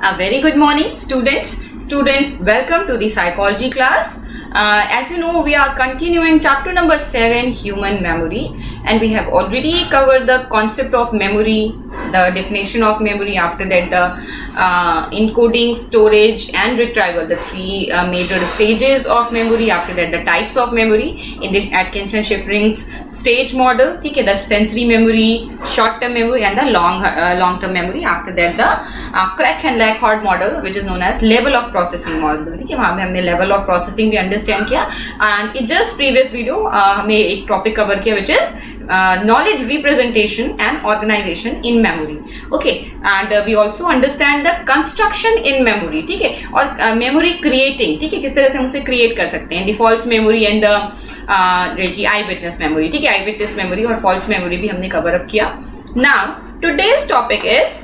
A very good morning, students. Welcome to the psychology class. As you know, we are continuing chapter number 7, human memory, and we have already covered the concept of memory, the definition of memory. After that, the encoding, storage, and retrieval, the three major stages of memory. After that, the types of memory in this Atkinson-Shiffrin's stage model. Okay, the sensory memory, short-term memory, and the long-term memory. After that, the Crack and Lackhart model, which is known as level of processing model. Okay, वहाँ पे हमने level of processing भी understand किया. And in just previous video, हमने एक topic cover किया, which is knowledge representation and organization in memory. Okay, and we also understand the construction in memory. ठीक है, और memory creating, ठीक है, किस तरह से हम उसे create कर सकते हैं. The false memory and the eyewitness memory. ठीक है, eyewitness memory और false memory भी हमने cover up किया. Now today's topic is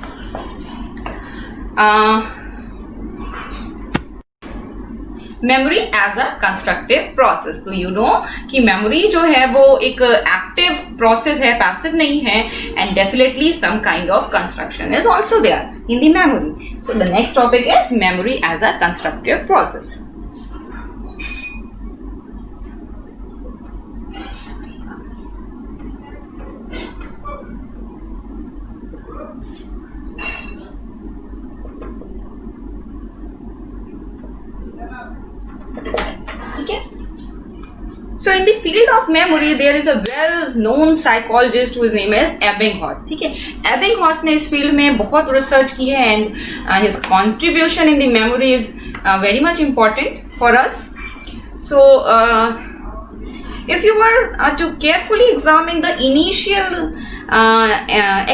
memory as a constructive process. तो यू नो कि मेमोरी जो है वो एक एक्टिव प्रोसेस है, पैसिव नहीं है, and definitely some kind of construction is also there in the memory. So the next topic is memory as a constructive process. So in the field of memory, there is a well-known psychologist whose name is Ebbinghaus. ठीक है, Ebbinghaus ने इस field में बहुत research की है, and his contribution in the memory is very much important for us. So if you were to carefully examine the initial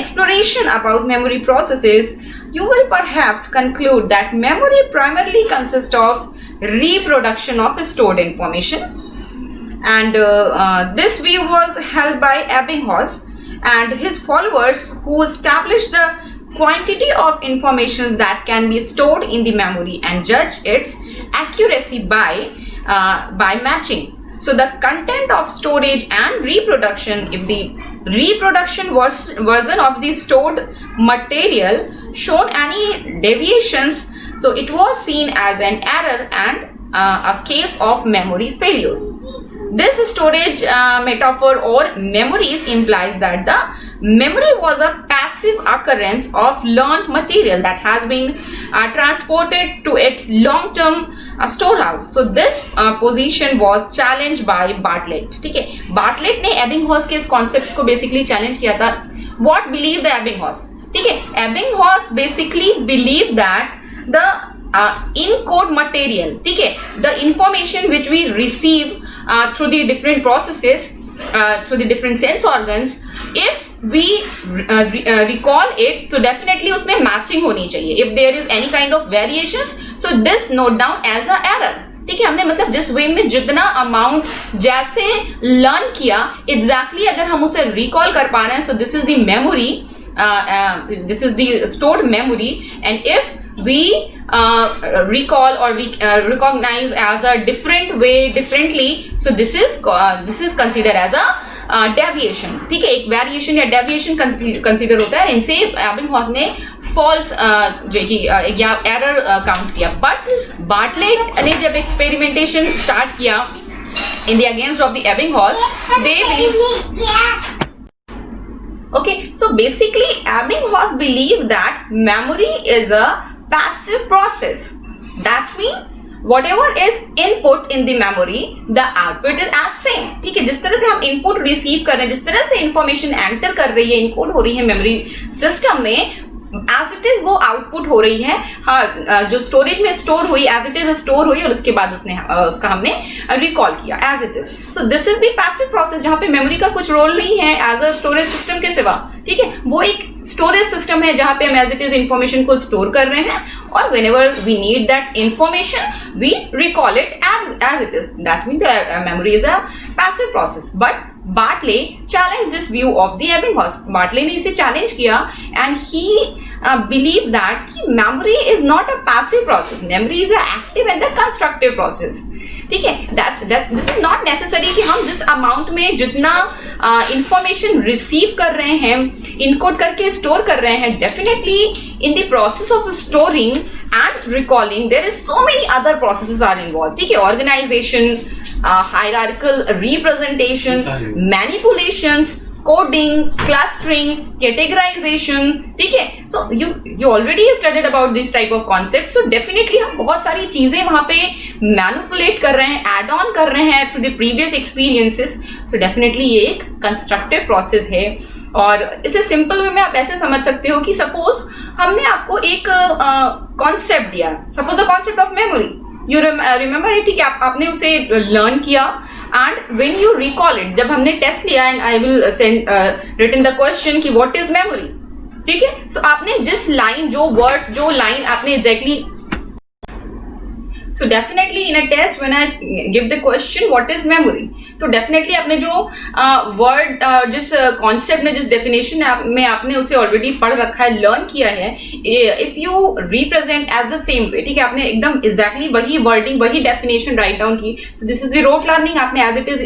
exploration about memory processes, you will perhaps conclude that memory primarily consists of reproduction of stored information. And this view was held by Ebbinghaus and his followers, who established the quantity of information that can be stored in the memory and judge its accuracy by matching. So the content of storage and reproduction, if the reproduction version of the stored material shown any deviations, so it was seen as an error and a case of memory failure. This storage metaphor or memories implies that the memory was a passive occurrence of learned material that has been transported to its long-term storehouse. So this position was challenged by Bartlett. ठीक है, Bartlett ने Ebbinghaus के इस concepts को basically challenge किया था. What believed the Ebbinghaus? ठीक है, Ebbinghaus basically believed that the encode material, ठीक है, the information which we receive through the different processes, through the different sense organs, if we recall it, so definitely उसमें matching होनी चाहिए. If there is any kind of variations, so this note down as a error. ठीक है, हमने मतलब जिस वे में जितना अमाउंट जैसे लर्न किया, एग्जैक्टली अगर हम उसे रिकॉल कर पा रहे हैं, सो this is the memory, this is the stored memory, and if we recall or recognize as a different way differently, so this is considered as a deviation. ठीक है, एक वेरिएशन या डेविएशन कंसिडर होता है. इनसे एबिंगहॉस ने false या error count किया. बट बार्टलेट ने जब एक्सपेरिमेंटेशन स्टार्ट किया in the against of the Ebbinghaus, they believe. Okay, so basically Ebbinghaus believed that memory is a passive process. That means whatever is input in the memory, the output is as same. ठीक है, जिस तरह से हम input receive कर रहे हैं, जिस तरह से information enter कर रही है, encode हो रही है memory system में, एज इट इज वो आउटपुट हो रही है. हाँ, जो स्टोरेज में स्टोर हुई एज इट इज स्टोर हुई और उसके बाद उसका हमने रिकॉल किया as it is. So this is the passive process, जहां पे मेमोरी का कुछ रोल नहीं है एज अ स्टोरेज सिस्टम के सिवा. ठीक है, वो एक स्टोरेज सिस्टम है जहां पे हम एज इट इज इंफॉर्मेशन को स्टोर कर रहे हैं, और whenever we need that information we recall it as it is. That's mean the memory is a passive process. But Bartlett challenged this view of the Ebbinghaus. Bartlett ने इसे challenge किया, and he believe that कि memory is not a passive process, memory is an active and a constructive process. ठीक है, this is not necessary कि हम जिस amount में जितना information receive कर रहे हैं, encode करके store कर रहे हैं, definitely in the process of storing and recalling there is so many other processes are involved. ठीक है, organization, hierarchical representation, manipulations, coding, clustering, categorization. ठीक है, so you already studied about this type of concept, so definitely हम बहुत सारी चीजें वहां पे manipulate कर रहे हैं, add on कर रहे हैं through the previous experiences. So definitely ये एक constructive process है. और इसे सिंपल वे में आप ऐसे समझ सकते हो कि सपोज हमने आपको एक कॉन्सेप्ट दिया, suppose the concept of memory, you remember, ठीक है, आपने उसे लर्न किया and when you recall it, जब हमने टेस्ट लिया and I will send written the question कि व्हाट इज मेमोरी. ठीक है, सो आपने जिस लाइन, जो वर्ड्स, जो लाइन आपने exactly, so definitely in a test when I give the question what is memory, तो definitely आपने जो word, जिस concept में, जिस definition में आपने उसे already पढ़ रखा है, learn किया है, if you represent as the same way, ठीक है, आपने एकदम exactly वही wording, वही definition write down की, so this is the rote learning, आपने as it is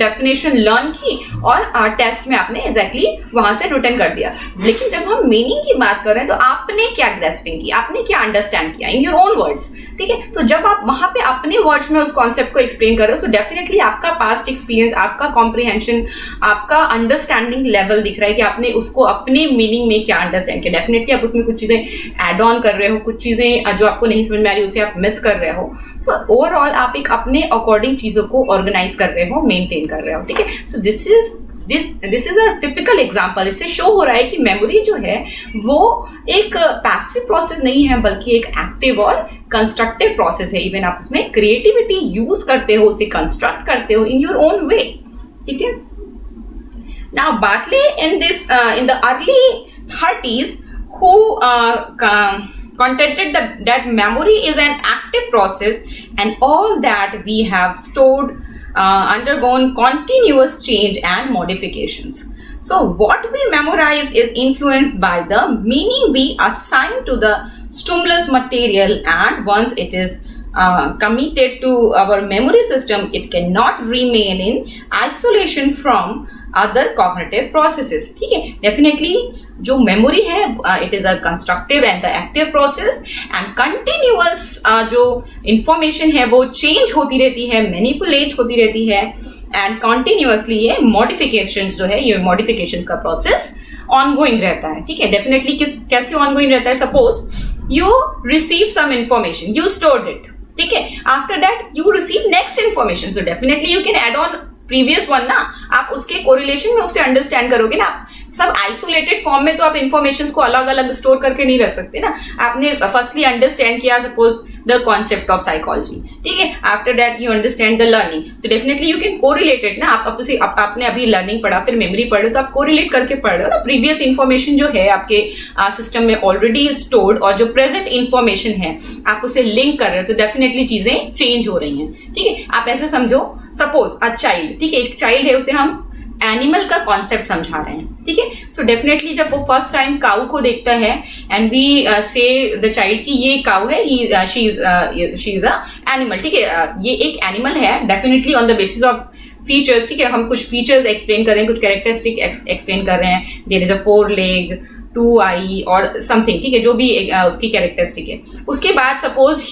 definition learn की और test में आपने exactly वहां से return कर दिया. लेकिन जब हम meaning की बात कर रहे हैं तो आपने क्या grasping की, आपने क्या understand किया in your own words. ठीक है, तो जब आप वहां पे अपने वर्ड्स में उस कॉन्सेप्ट को एक्सप्लेन कर रहे हो, सो डेफिनेटली आपका पास्ट एक्सपीरियंस, आपका कॉम्प्रिहेंशन, आपका अंडरस्टैंडिंग लेवल दिख रहा है कि आपने उसको अपने मीनिंग में क्या अंडरस्टैंड किया. डेफिनेटली आप उसमें कुछ चीजें एड ऑन कर रहे हो, कुछ चीजें जो आपको नहीं समझ में आ रही उसे आप मिस कर रहे हो. सो ओवरऑल आप एक अपने अकॉर्डिंग चीजों को ऑर्गेनाइज कर रहे हो, मेंटेन कर रहे हो. ठीक है, so this is a typical example. इससे शो हो रहा है कि मेमोरी जो है वो एक पैसिव प्रोसेस नहीं है, बल्कि एक एक्टिव और कंस्ट्रक्टिव प्रोसेस है. इवन आप उसमें क्रिएटिविटी यूज करते हो, उसे कंस्ट्रक्ट करते हो इन योर ओन वे. ठीक है, now Bartley in the early 30s who contended that memory is an active process and all that we have stored undergone continuous change and modifications. So what we memorize is influenced by the meaning we assign to the stimulus material, and once it is committed to our memory system, it cannot remain in isolation from other cognitive processes. ठीक है, definitely जो memory है, it is a constructive and the active process, and continuous जो information है वो change होती रहती है, मैनिपुलेट होती रहती है, एंड कंटिन्यूअसली ये मॉडिफिकेशंस जो है, ये मॉडिफिकेशंस का प्रोसेस ऑनगोइंग रहता है. ठीक है, डेफिनेटली कैसे ऑनगोइंग रहता है, suppose you receive some information, you stored it, ठीक है, after that you receive next information, so definitely you can add on previous one ना, आप उसके कोरिलेशन में उसे अंडरस्टैंड करोगे ना. आप सब आइसोलेटेड फॉर्म में तो आप इंफॉर्मेशन को अलग अलग स्टोर करके नहीं रख सकते ना. आपने फर्स्टली अंडरस्टैंड किया suppose the concept of psychology, ठीक है, after that you understand the learning, so definitely you can correlated ना. आपने अभी लर्निंग पढ़ा, फिर मेमोरी पढ़ रहे हो, तो आप कोरिलेट करके पढ़ रहे हो ना. प्रीवियस इंफॉर्मेशन जो है आपके सिस्टम में ऑलरेडी स्टोर्ड, और जो प्रेजेंट इंफॉर्मेशन है आप उसे लिंक कर रहे हो, तो डेफिनेटली चीजें चेंज हो रही हैं. ठीक है, आप ऐसे समझो, सपोज अ चाइल्ड, ठीक है, एक चाइल्ड है, उसे हम एनिमल का कॉन्सेप्ट समझा रहे हैं. ठीक है, सो डेफिनेटली जब वो फर्स्ट टाइम काऊ को देखता है एंड वी से द चाइल्ड की ये काऊ है, शी इज अ एनिमल. ठीक है, ये एक एनिमल है, definitely on the basis of features. ठीक है, हम कुछ फीचर्स एक्सप्लेन कर रहे हैं, कुछ कैरेक्टरिस्टिक एक्सप्लेन कर रहे हैं. देयर इज अ 4 लेग, 2 आई और समथिंग. ठीक है, जो भी उसकी कैरेक्टरिस्टिक है. उसके बाद सपोज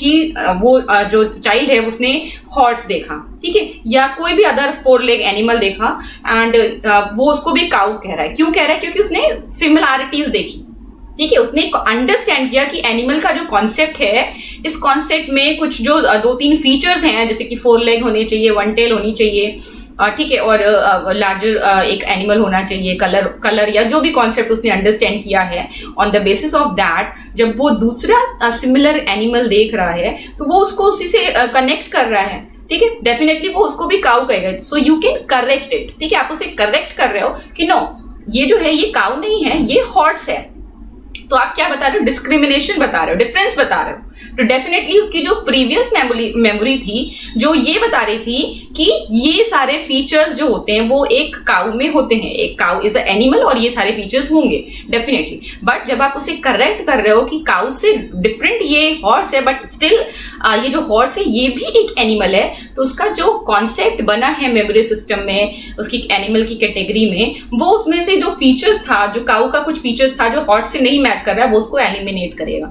वो जो चाइल्ड है उसने हॉर्स देखा, ठीक है, या कोई भी अदर 4 लेग एनिमल देखा, एंड वो उसको भी काऊ कह रहा है. क्यों कह रहा है? क्योंकि उसने सिमिलैरिटीज देखी. ठीक है, उसने अंडरस्टैंड किया कि एनिमल का जो कॉन्सेप्ट है, इस कॉन्सेप्ट में कुछ जो 2-3 फीचर्स हैं, जैसे कि 4 लेग होने चाहिए, 1 टेल होनी चाहिए, ठीक है, और लार्जर एक एनिमल होना चाहिए, कलर या जो भी कॉन्सेप्ट उसने अंडरस्टैंड किया है. On the basis of that जब वो दूसरा सिमिलर एनिमल देख रहा है तो वो उसको उसी से कनेक्ट कर रहा है. ठीक है, डेफिनेटली वो उसको भी काऊ कहेगा. So you can correct it. ठीक है, आप उसे करेक्ट कर रहे हो कि नो, ये जो है ये काऊ नहीं है, ये हॉर्स है. तो आप क्या बता रहे हो, डिस्क्रिमिनेशन बता रहे हो, डिफरेंस बता रहे हो। तो डेफिनेटली उसकी जो प्रीवियस मेमोरी थी जो ये बता रही थी कि ये सारे फीचर्स जो होते हैं वो एक काऊ में होते हैं, एक काऊ इज अ एनिमल और ये सारे फीचर्स होंगे डेफिनेटली। बट जब आप उसे करेक्ट कर रहे हो कि काऊ से डिफरेंट ये हॉर्स है बट स्टिल ये जो हॉर्स है ये भी एक एनिमल है, तो उसका जो कॉन्सेप्ट बना है मेमोरी सिस्टम में उसकी एनिमल की कैटेगरी में, वो उसमें से जो फीचर्स था, जो काऊ का कुछ फीचर्स था जो हॉर्स से नहीं मैच कर रहा है, वो उसको एलिमिनेट करेगा,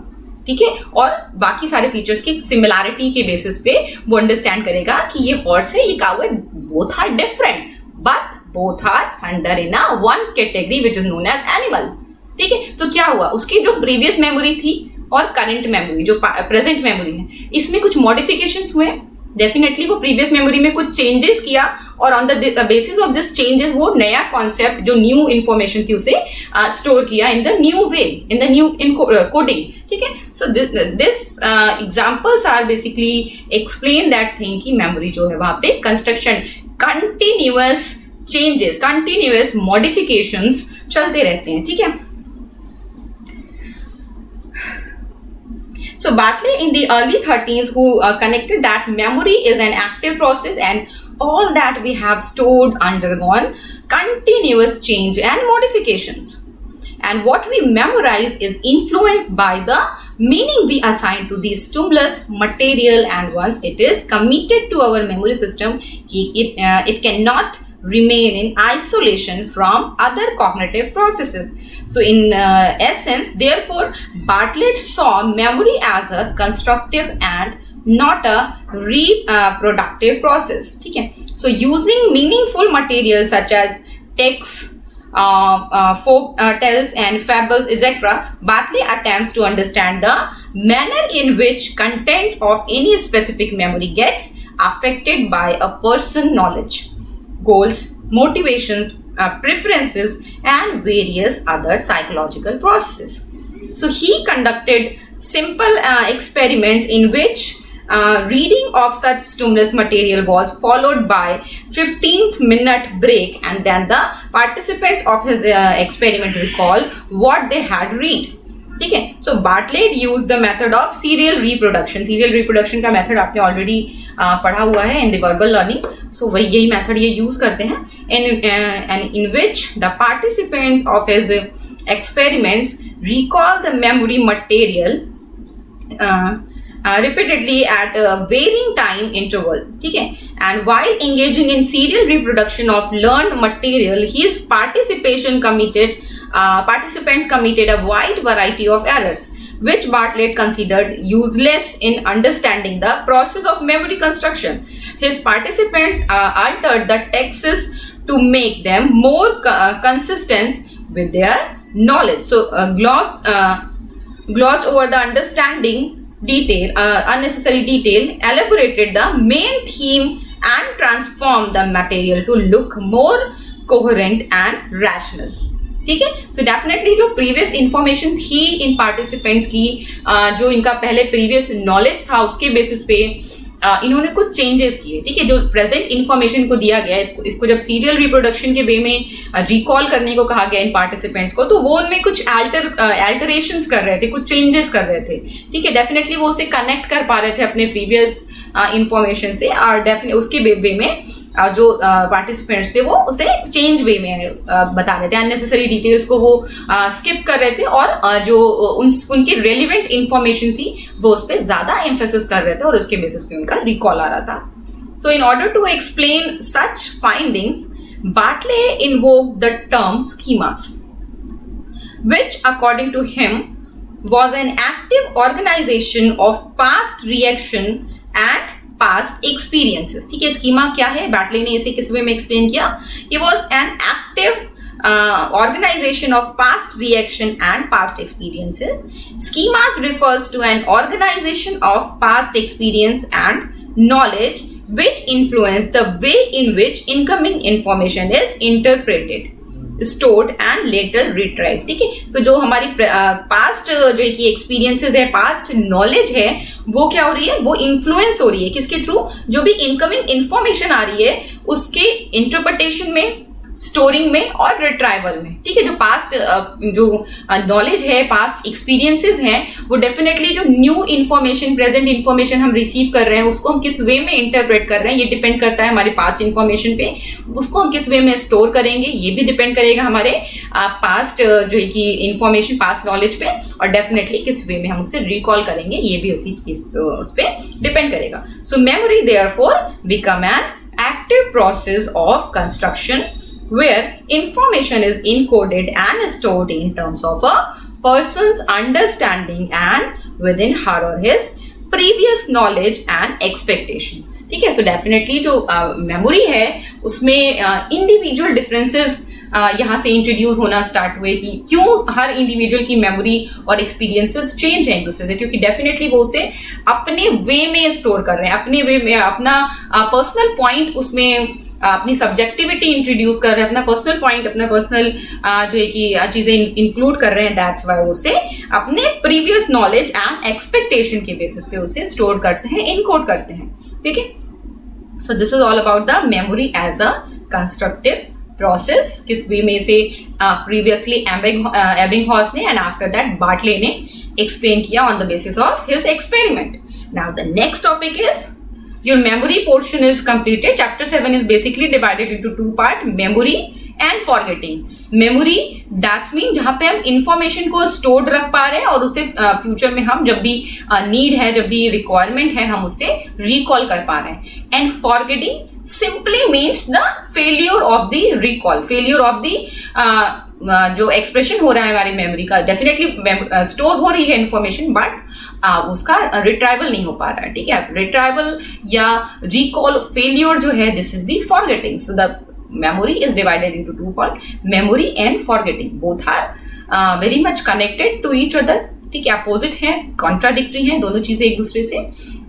ठीक है। और बाकी सारे फीचर्स की सिमिलैरिटी के बेसिस पे वो अंडरस्टैंड करेगा कि ये हॉर्स है, ये काऊ है, both are different but both are under in a one category which is known as animal, ठीक है। तो क्या हुआ, उसकी जो प्रीवियस मेमोरी थी और करंट मेमोरी जो प्रेजेंट मेमोरी है, इसमें कुछ मॉडिफिकेशंस हुए। डेफिनेटली वो प्रीवियस मेमोरी में कुछ चेंजेस किया और on the basis of this changes वो नया कॉन्सेप्ट जो न्यू इंफॉर्मेशन थी उसे स्टोर किया in the new way, in the new coding, ठीक है। So this examples are basically explain that thing कि मेमोरी जो है वहां पे construction, continuous changes, continuous modifications चलते रहते हैं, ठीक है। So Bartley in the early 30s who connected that memory is an active process and all that we have stored undergone continuous change and modifications. And what we memorize is influenced by the meaning we assign to the stimulus material, and once it is committed to our memory system, it cannot remain in isolation from other cognitive processes. So in essence, therefore, Bartlett saw memory as a constructive and not a reproductive process. ठीक है? So using meaningful materials such as texts, folk tales and fables, etc., Bartlett attempts to understand the manner in which content of any specific memory gets affected by a person's knowledge, goals, motivations, preferences, and various other psychological processes. So he conducted simple experiments in which reading of such stimulus material was followed by 15th minute break, and then the participants of his experiment recall what they had read. ठीक है। So Bartlett use the method of serial reproduction. Serial reproduction का मेथड आपने already पढ़ा हुआ है in the verbal learning. So वही यही मेथड ये यूज करते हैं in which the participants of his experiments recall the memory material repeatedly at a varying time interval, ठीक है। And while engaging in serial reproduction of learned material, his participants committed a wide variety of errors, which Bartlett considered useless in understanding the process of memory construction. His participants altered the texts to make them more consistent with their knowledge. So glossed over the understanding detail, unnecessary detail, elaborated the main theme and transformed the material to look more coherent and rational. ठीक है। So definitely जो previous information थी इन participants की, जो इनका पहले previous knowledge था उसके बेसिस पे इन्होंने कुछ चेंजेस किए, ठीक है। जो प्रेजेंट इंफॉर्मेशन को दिया गया इसको जब सीरियल रिप्रोडक्शन के वे में रिकॉल करने को कहा गया इन पार्टिसिपेंट्स को, तो वो उनमें कुछ अल्टरेशंस कर रहे थे, कुछ चेंजेस कर रहे थे, ठीक है। डेफिनेटली वो उससे कनेक्ट कर पा रहे थे अपने प्रीवियस इंफॉर्मेशन से, और डेफिनेटली उसके वे में जो पार्टिसिपेंट्स थे वो उसे चेंज वे में बता रहे थे, अननेसेसरी डिटेल्स को वो स्किप कर रहे थे, और जो उनकी रेलिवेंट इंफॉर्मेशन थी वो उस पर ज्यादा एम्फेसिस कर रहे थे और उसके बेसिस पे उनका रिकॉल आ रहा था। So in order to explain such findings, Bartlett invoked the term schemas, which according to him was an active organization of past reaction and past experiences. ठीक है। स्कीमा क्या है, बैटले ने इसे किस वे में एक्सप्लेन किया? It was an active organization of past reaction and past experiences. Schemas refers to an organization of past experience and knowledge which influence the way in which incoming information is interpreted, stored and later retrieved. ठीक है। सो जो हमारी past जो है कि experiences है, past knowledge है, वो क्या हो रही है, वो इन्फ्लुएंस हो रही है किसके थ्रू? जो भी इनकमिंग इंफॉर्मेशन आ रही है उसके इंटरप्रिटेशन में, स्टोरिंग में और रिट्राइवल में, ठीक है। जो पास्ट जो नॉलेज है, पास्ट एक्सपीरियंसेस हैं, वो डेफिनेटली जो न्यू इन्फॉर्मेशन, प्रेजेंट इन्फॉर्मेशन हम रिसीव कर रहे हैं, उसको हम किस वे में इंटरप्रेट कर रहे हैं, ये डिपेंड करता है हमारे पास्ट इन्फॉर्मेशन पे। उसको हम किस वे में स्टोर करेंगे, ये भी डिपेंड करेगा हमारे पास्ट जो है कि इन्फॉर्मेशन, पास्ट नॉलेज पे, और डेफिनेटली किस वे में हम उसे रिकॉल करेंगे, ये भी उसी चीज उस पर डिपेंड करेगा। So memory therefore become an active process of construction where information is encoded and stored in terms of a person's understanding and within her or his previous knowledge and expectation, ठीक है। So definitely जो memory है उसमें individual differences यहाँ से introduce होना start हुए कि क्यों हर इंडिविजुअल की मेमोरी और एक्सपीरियंसेस चेंज है एक दूसरे से, क्योंकि डेफिनेटली वो उसे अपने वे में स्टोर कर रहे हैं, अपने वे में अपना पर्सनल पॉइंट, उसमें अपनी सब्जेक्टिविटी इंट्रोड्यूस कर रहे हैं, अपना पर्सनल पॉइंट, अपना पर्सनल जो है कि चीजें इंक्लूड कर रहे हैं। दैट्स वाई उसे अपने प्रीवियस नॉलेज एंड एक्सपेक्टेशन के बेसिस पे उसे स्टोर करते हैं, इनकोड करते हैं, ठीक है। So this is all about the memory as a constructive process. किस वे में से प्रीवियसली एबिंगहॉस ने एंड आफ्टर दैट बार्टले ने एक्सप्लेन किया on the basis of his experiment. Now the next topic is your memory portion is completed. Chapter 7 is basically divided into two parts, memory and forgetting. Memory that's mean जहाँ पे हम information को stored रख पा रहे हैं और उसे future में हम जब भी need है, जब भी requirement है, हम उसे recall कर पा रहे हैं. And forgetting simply means the failure of the recall, failure of the जो एक्सप्रेशन हो रहा है हमारी मेमोरी का, डेफिनेटली स्टोर हो रही है इंफॉर्मेशन, बट उसका रिट्राइवल नहीं हो पा रहा है, ठीक है। रिट्राइवल या रिकॉल फेलियर जो है, this is the forgetting. So the memory is divided into two parts, memory and forgetting. Both are very much connected to each other, ठीक है। अपोजिट है, कॉन्ट्राडिक्टरी है, दोनों चीजें एक दूसरे से।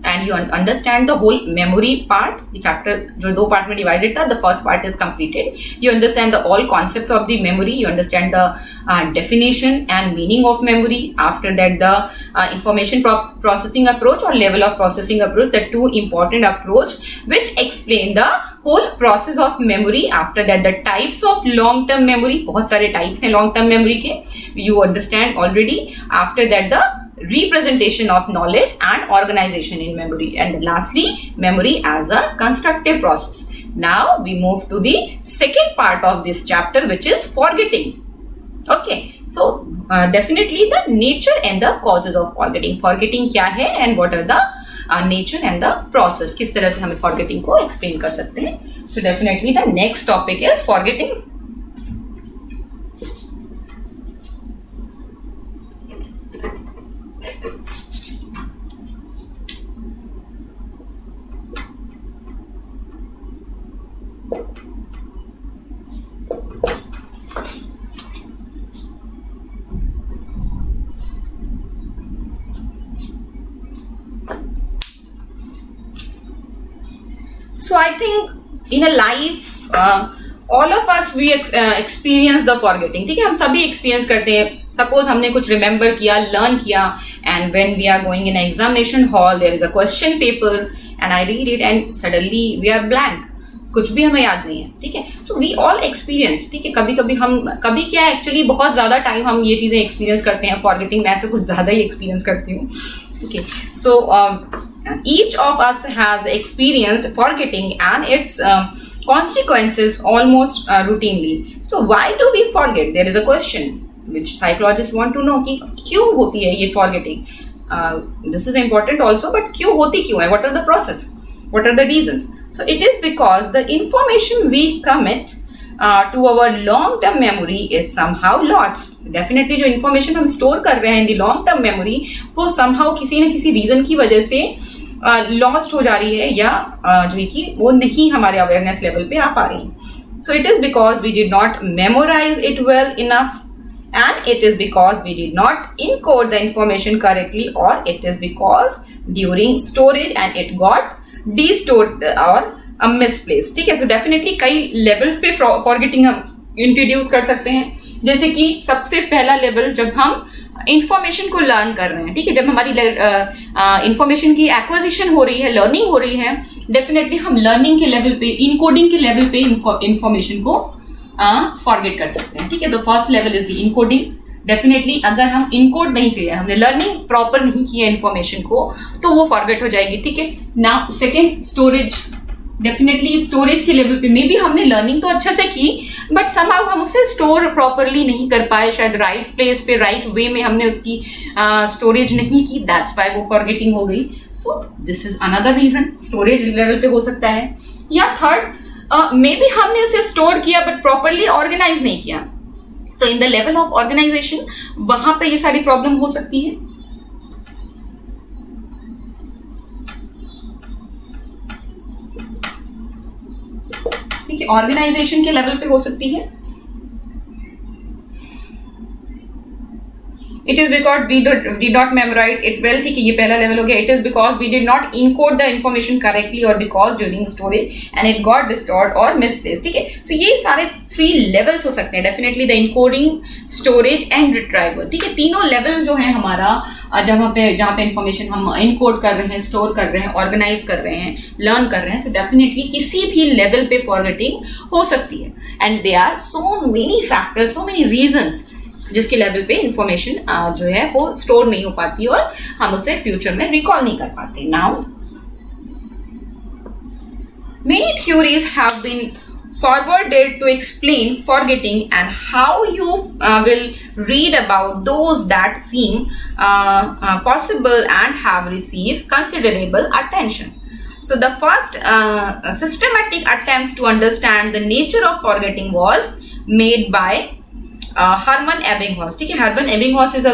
And you understand the whole memory part, chapter जो दो पार्ट में डिवाइडेड था, the first part is completed. You understand the all concept of the memory, you understand the definition and meaning of memory. After that the information processing approach और level of processing approach, the two important approach which explain the whole process of memory. After that the types of long term memory, बहुत सारे types हैं long term memory के, you understand already. After that the representation of knowledge and organization in memory, and lastly memory as a constructive process. Now we move to the second part of this chapter, which is forgetting. Okay, so definitely the nature and the causes of forgetting. Forgetting क्या है and what are the nature and the process, किस तरह से हमें forgetting को explain कर सकते हैं। So definitely the next topic is forgetting. So I think in a life all of us we experience the forgetting, ठीक है। हम सभी एक्सपीरियंस करते हैं। सपोज हमने कुछ रिमेंबर किया, लर्न किया, and when we are going in examination hall, there is a question paper and I read it and suddenly we are blank, कुछ भी हमें याद नहीं है, ठीक है। सो वी ऑल एक्सपीरियंस, ठीक है। कभी क्या एक्चुअली बहुत ज्यादा टाइम हम ये चीजें एक्सपीरियंस करते हैं फॉरगेटिंग। मैं तो कुछ ज्यादा ही एक्सपीरियंस करती हूँ, okay. So each of us has experienced forgetting and its consequences almost routinely. So why do we forget? There is a question which psychologists want to know कि क्यों होती है ये forgetting. This is important also, but क्यों होती क्यों है? What are the process? What are the reasons? So it is because the information we commit to our long term memory is somehow lost. Definitely जो information हम store कर रहे हैं in the long term memory, वो somehow किसी न किसी reason की वजह से lost हो जा रही है, या जो है कि वो नहीं हमारे awareness level पे आ पा रही है। So it is because we did not memorize it well enough, and it is because we did not encode the information correctly, or it is because during storage and it got destored or misplace, ठीक है। So definitely कई levels पे forgetting हम introduce कर सकते हैं। जैसे कि सबसे पहला लेवल, जब हम इंफॉर्मेशन को लर्न कर रहे हैं, ठीक है, जब हमारी इंफॉर्मेशन की एक्विजिशन हो रही है, लर्निंग हो रही है, डेफिनेटली हम लर्निंग के लेवल पे, इनकोडिंग के लेवल पे इंफॉर्मेशन को फॉरगेट कर सकते हैं, ठीक है। तो first level is the encoding. Definitely अगर हम इनकोड नहीं किए, हमने लर्निंग प्रॉपर नहीं किया इन्फॉर्मेशन को, तो वो फॉरगेट हो जाएगी, ठीक है। Now second, storage. Definitely storage के लेवल पे मे बी हमने लर्निंग तो अच्छे से की, बट समहाउ हम उसे स्टोर प्रॉपरली नहीं कर पाए, शायद राइट प्लेस पे राइट वे में हमने उसकी स्टोरेज नहीं की, दैट्स व्हाई वो फॉरगेटिंग हो गई। So this is another reason, storage level पे हो सकता है। या थर्ड, मे बी हमने उसे स्टोर किया बट प्रॉपरली ऑर्गेनाइज नहीं किया, तो in the level of organization वहां पे ये सारी प्रॉब्लम हो सकती है। ठीक है, ऑर्गेनाइजेशन के लेवल पे हो सकती है। It is because we did not memorise it well, ठीक है, ये पहला लेवल हो गया। It is because we did not encode the information correctly और because during storage and it got distort और मिसप्लेस्ड, ठीक है। सो ये सारे 3 लेवल्स हो सकते हैं, definitely the encoding, storage and retrieval, ठीक है। तीनों लेवल जो है हमारा जहां पे इन्फॉर्मेशन हम इनकोड कर रहे हैं, स्टोर कर रहे हैं, ऑर्गेनाइज कर रहे हैं, लर्न कर रहे हैं, तो डेफिनेटली किसी भी लेवल पे फॉरगेटिंग हो सकती है। And they are so many factors, so many reasons जिसके लेवल पे इंफॉर्मेशन जो है वो स्टोर नहीं हो पाती और हम उसे फ्यूचर में रिकॉल नहीं कर पाते। Now many theories have been forwarded to explain forgetting and how you will read about those that seem possible and have received considerable attention. So the first systematic attempts to understand the nature of forgetting was made by Hermann Ebbinghaus, ठीक है। Hermann Ebbinghaus is a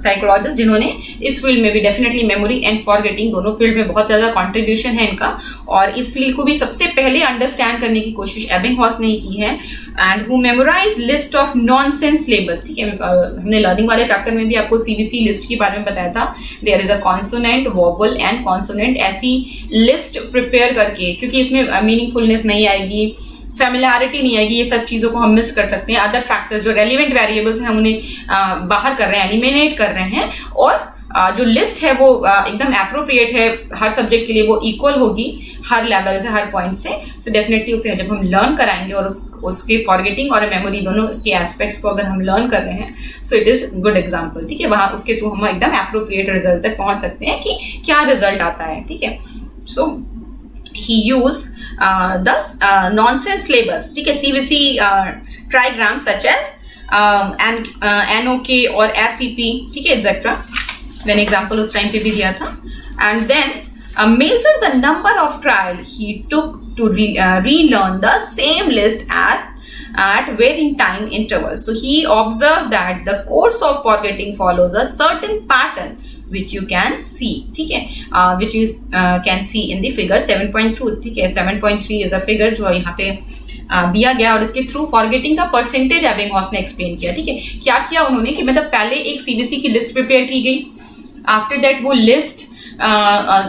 psychologist जिन्होंने इस field में भी definitely memory and forgetting दोनों field में बहुत ज्यादा कंट्रीब्यूशन है इनका, और इस फील्ड को भी सबसे पहले अंडरस्टैंड करने की कोशिश एबिंगहॉस ने की है। And who memorize list of nonsense syllables, ठीक है। हमने लर्निंग वाले चैप्टर में भी आपको सीबीसी लिस्ट के बारे में बताया था। There is a consonant, vowel and consonant, ऐसी लिस्ट प्रिपेयर करके, क्योंकि इसमें मीनिंगफुलनेस नहीं आएगी, फेमिलियरिटी नहीं आएगी, ये सब चीजों को हम मिस कर सकते हैं। अदर फैक्टर्स जो रेलिवेंट वेरिएबल्स हैं हम उन्हें बाहर कर रहे हैं, एलिमिनेट कर रहे हैं, और जो लिस्ट है वो एकदम एप्रोप्रिएट है हर सब्जेक्ट के लिए, वो इक्वल होगी हर लेवल से, हर पॉइंट से। सो डेफिनेटली उसे जब हम लर्न कराएंगे और उसके फॉरगेटिंग और मेमोरी दोनों के एस्पेक्ट्स को अगर हम लर्न कर रहे हैं, so it is good example, ठीक है। वहां उसके थ्रू हम एकदम एप्रोप्रिएट रिजल्ट तक पहुंच सकते हैं कि क्या रिजल्ट आता है, ठीक है। सो he used the nonsense syllabus, ठीक है, CVC trigrams such as NOK or SEP, ठीक है, etc. मैंने एग्जाम्पल उस टाइम पे भी दिया था। And then measure the number of trial he took to relearn the same list at varying time intervals. So he observed that the course of forgetting follows a certain pattern which you can see, ठीक है, which you can see in the figure 7.2, ठीक है। 7.3 is a figure जो यहाँ पे दिया गया, और इसके थ्रू फॉरगेटिंग का परसेंटेज एबिंगहॉस ने एक्सप्लेन किया, ठीक है। क्या किया उन्होंने कि मतलब पहले एक सीबीसी की लिस्ट प्रिपेयर की गई, आफ्टर दैट वो list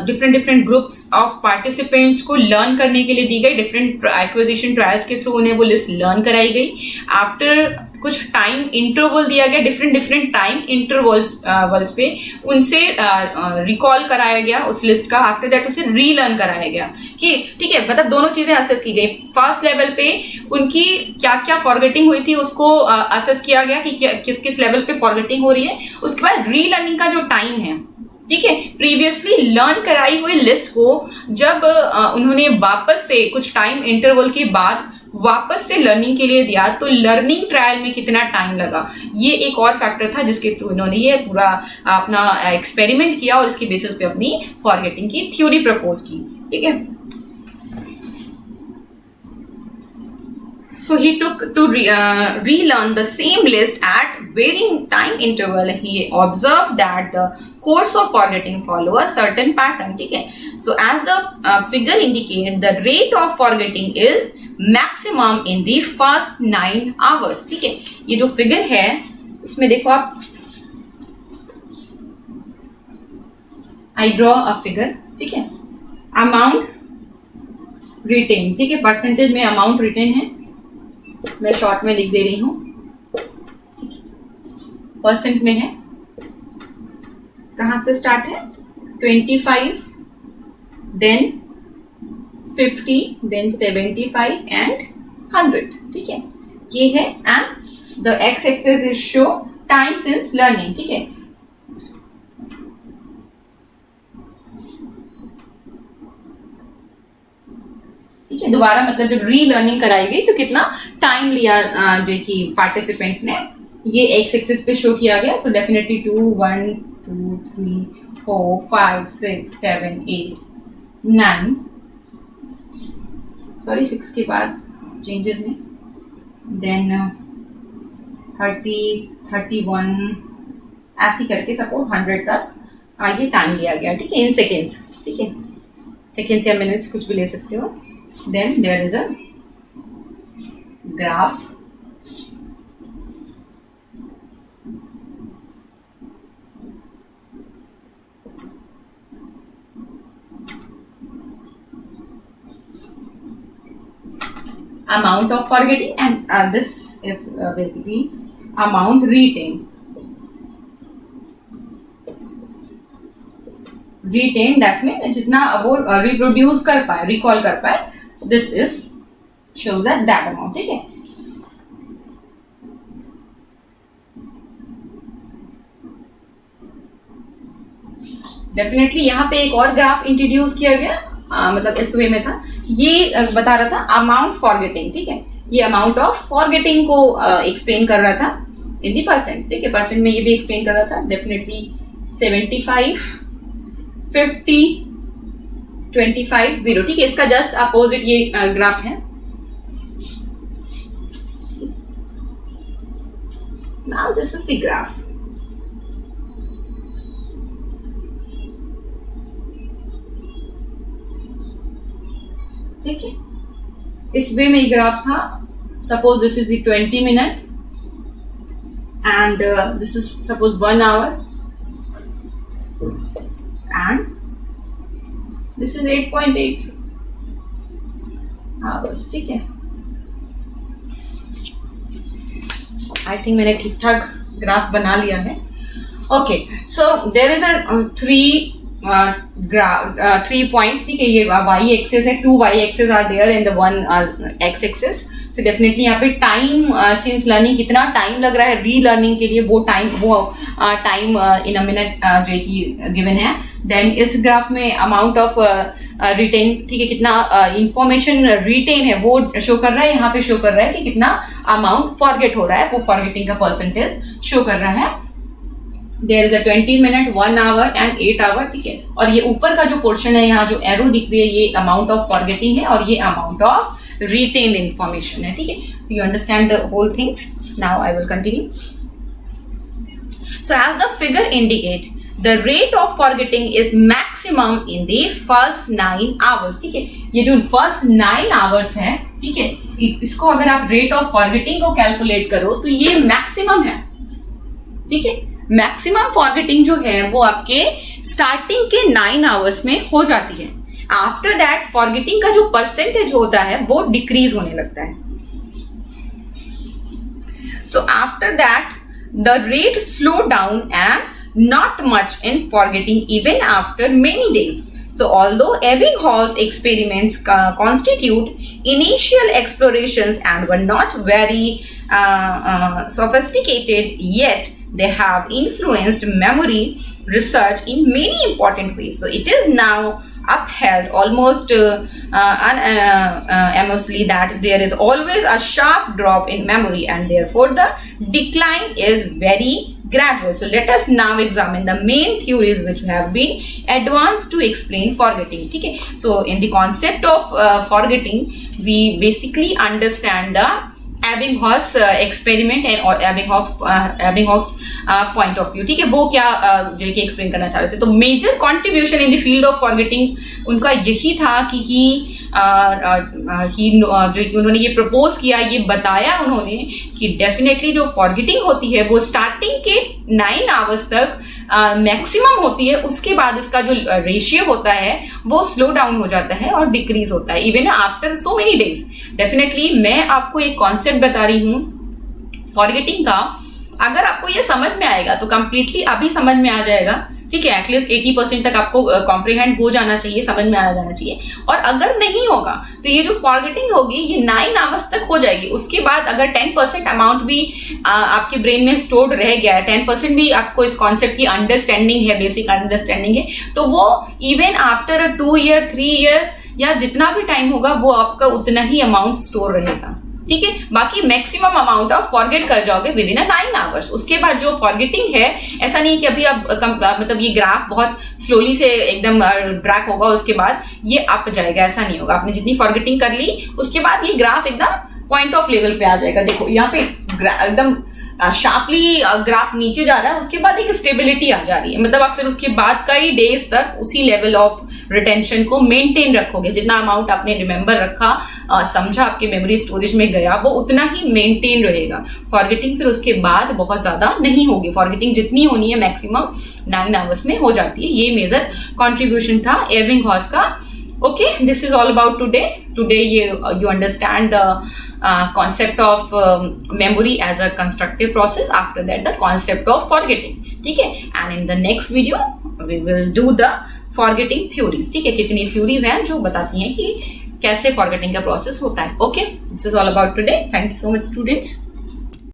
different groups of participants को लर्न करने के लिए दी गई, डिफरेंट एक्विजिशन ट्रायल्स के थ्रू उन्हें वो लिस्ट लर्न कराई गई। आफ्टर कुछ टाइम इंटरवल दिया गया, डिफरेंट टाइम इंटरवल्स पे उनसे रिकॉल कराया गया उस लिस्ट का। आफ्टर दैट उसे रीलर्न कराया गया कि ठीक है, मतलब दोनों चीजें असेस की गई। फर्स्ट लेवल पे उनकी क्या क्या फॉरगेटिंग हुई थी उसको असेस किया गया कि किस किस लेवल पे फॉरगेटिंग हो रही है। उसके बाद रीलर्निंग का जो टाइम है, ठीक है, प्रीवियसली लर्न कराई हुई लिस्ट को जब उन्होंने वापस से कुछ टाइम इंटरवल के बाद वापस से लर्निंग के लिए दिया, तो लर्निंग ट्रायल में कितना टाइम लगा, ये एक और फैक्टर था जिसके थ्रू इन्होंने ये पूरा अपना एक्सपेरिमेंट किया और इसके बेसिस पे अपनी फॉरगेटिंग की थ्योरी प्रपोज की, ठीक है। So he took to relearn the same list at varying time interval. He observed that the course of forgetting follow a certain pattern. ठीक है, so as the figure indicate, the rate of forgetting is maximum in the first 9 hours. ठीक है, ये जो figure है इसमें देखो आप, I draw a figure, ठीक है, amount retain, ठीक है, परसेंटेज में अमाउंट रिटेन है, मैं शॉर्ट में लिख दे रही हूं, ठीक है, परसेंट में है, कहां से स्टार्ट है, 25, देन 50, देन 75 एंड 100, ठीक है। ये है, and the x axis is show time since learning, ठीक है। ठीक है, दोबारा मतलब जब री लर्निंग कराई गई तो कितना टाइम लिया जो कि पार्टिसिपेंट्स ने, ये एक्स एक्सिस पे शो किया गया। सो डेफिनेटली 2 1 2 3 4 5 6 7 8 9, सॉरी 6 के बाद चेंजेस नहीं, देन 30 31 ऐसी करके सपोज 100 तक ये टाइम दिया गया, ठीक है, इन सेकेंड्स, ठीक है, सेकेंड्स या मिनट्स कुछ भी ले सकते हो। Then there is a graph, amount of forgetting, and this is basically amount retained. That's mean जितना वो reproduce कर पाए, recall कर पाए, this is shows that amount, ठीक है। डेफिनेटली यहाँ पे एक और ग्राफ इंट्रोड्यूस किया गया, मतलब इस वे में था, ये बता रहा था अमाउंट फॉरगेटिंग, ठीक है, ये अमाउंट ऑफ फॉरगेटिंग को एक्सप्लेन कर रहा था इन दी परसेंट, ठीक है, परसेंट में ये भी एक्सप्लेन कर रहा था। डेफिनेटली 75 50 25 0, ठीक है, इसका जस्ट अपोजिट ये ग्राफ है। Now this is the graph, ठीक है, इस वे में ये ग्राफ था। Suppose this is the 20 minute and this is suppose 1 hour and this is 8.8 hours, ठीक है। आई थिंक मैंने ठीक ठाक ग्राफ बना लिया है। Okay, so there is a 3 points, ठीक है, ये वाई एक्सेस है, 2 Y axis are there and the 1 X axis. So definitely यहाँ पे टाइम सिंस लर्निंग, कितना टाइम लग रहा है री लर्निंग के लिए, वो टाइम इन अ मिनट जो कि गिवन है। देन इस ग्राफ में अमाउंट ऑफ रिटेन, ठीक है, कितना इंफॉर्मेशन रिटेन है वो शो कर रहा है, यहाँ पे शो कर रहा है कि कितना अमाउंट फॉरगेट हो रहा है, वो फॉरगेटिंग का परसेंटेज शो कर रहा है। There is a 20 minute 1 hour and 8 hour, ठीक है, और ये ऊपर का जो पोर्शन है, यहाँ जो एरो दिख रही है, ये अमाउंट ऑफ फॉरगेटिंग है और ये अमाउंट ऑफ retained information है, ठीक है। So you understand the whole things. Now I will continue. So as the figure indicate, the rate of forgetting is maximum in the first 9 hours, ठीक है, ये जो first 9 hours है, ठीक है, इसको अगर आप rate of forgetting को कैलकुलेट करो तो ये मैक्सिमम है, ठीक है। मैक्सिमम फॉरगेटिंग जो है वो आपके स्टार्टिंग के 9 आवर्स में हो जाती है। आफ्टर दैट फॉरगेटिंग का जो परसेंटेज होता है वो डिक्रीज होने लगता है। So after that the rate slow down and not much in forgetting even after many days. So although Ebbinghaus experiments constitute initial explorations and were not very sophisticated, yet they have influenced memory research in many important ways. So it is now upheld almost unanimously that there is always a sharp drop in memory and therefore the decline is very gradual. So let us now examine the main theories which have been advanced to explain forgetting. ठीक है, so in the concept of forgetting we basically understand the Ebbinghaus experiment and Ebbinghaus point of view, ठीक है, वो क्या जो कि explain करना चाह रहे थे। तो major contribution in the field of forgetting उनका यही था कि जो कि उन्होंने ये प्रपोज किया, ये बताया उन्होंने कि डेफिनेटली जो फॉरगेटिंग होती है वो स्टार्टिंग के 9 आवर्स तक मैक्सिमम होती है, उसके बाद इसका जो रेशियो होता है वो स्लो डाउन हो जाता है और डिक्रीज होता है even after so many days. Definitely मैं आपको एक कॉन्सेप्ट बता रही हूँ फॉरगेटिंग का, अगर आपको ये समझ में आएगा तो कंप्लीटली अभी समझ में आ जाएगा, ठीक है। एटलीस्ट 80% तक आपको कॉम्प्रिहेंड हो जाना चाहिए, समझ में आ जाना चाहिए। और अगर नहीं होगा तो ये जो फॉरगेटिंग होगी ये 9 आवर्स तक हो जाएगी। उसके बाद अगर 10% अमाउंट भी आपके ब्रेन में स्टोर्ड रह गया है, 10% भी आपको इस कॉन्सेप्ट की अंडरस्टैंडिंग है, बेसिक अंडरस्टैंडिंग है, तो वो इवन आफ्टर 2 ईयर 3 ईयर या जितना भी टाइम होगा वो आपका उतना ही अमाउंट स्टोर रहेगा, ठीक है। बाकी मैक्सिमम अमाउंट आप फॉरगेट कर जाओगे विद इन 9 आवर्स। उसके बाद जो फॉरगेटिंग है, ऐसा नहीं कि अभी आप मतलब ये ग्राफ बहुत स्लोली से एकदम ड्रैग होगा, उसके बाद ये अप जाएगा, ऐसा नहीं होगा। आपने जितनी फॉरगेटिंग कर ली उसके बाद ये ग्राफ एकदम पॉइंट ऑफ लेवल पे आ जाएगा। देखो यहाँ पे एकदम शार्पली ग्राफ नीचे जा रहा है, उसके बाद एक स्टेबिलिटी आ जा रही है। मतलब आप फिर उसके बाद कई डेज तक उसी लेवल ऑफ रिटेंशन को मेंटेन रखोगे। जितना अमाउंट आपने रिमेंबर रखा, समझा, आपके मेमोरी स्टोरेज में गया, वो उतना ही मेंटेन रहेगा। फॉरगेटिंग फिर उसके बाद बहुत ज्यादा नहीं होगी। फॉरगेटिंग जितनी होनी है मैक्सिमम 9 आवर्स में हो जाती है। ये मेजर कॉन्ट्रीब्यूशन था एबिंगहॉस का। Okay, this is all about today. Today you understand the concept of memory as a constructive process. After that, the concept of forgetting. ठीक है? And in the next video, we will do the forgetting theories. ठीक है? कितनी theories हैं जो बताती हैं कि कैसे forgetting का process होता है. Okay, this is all about today. Thank you so much, students.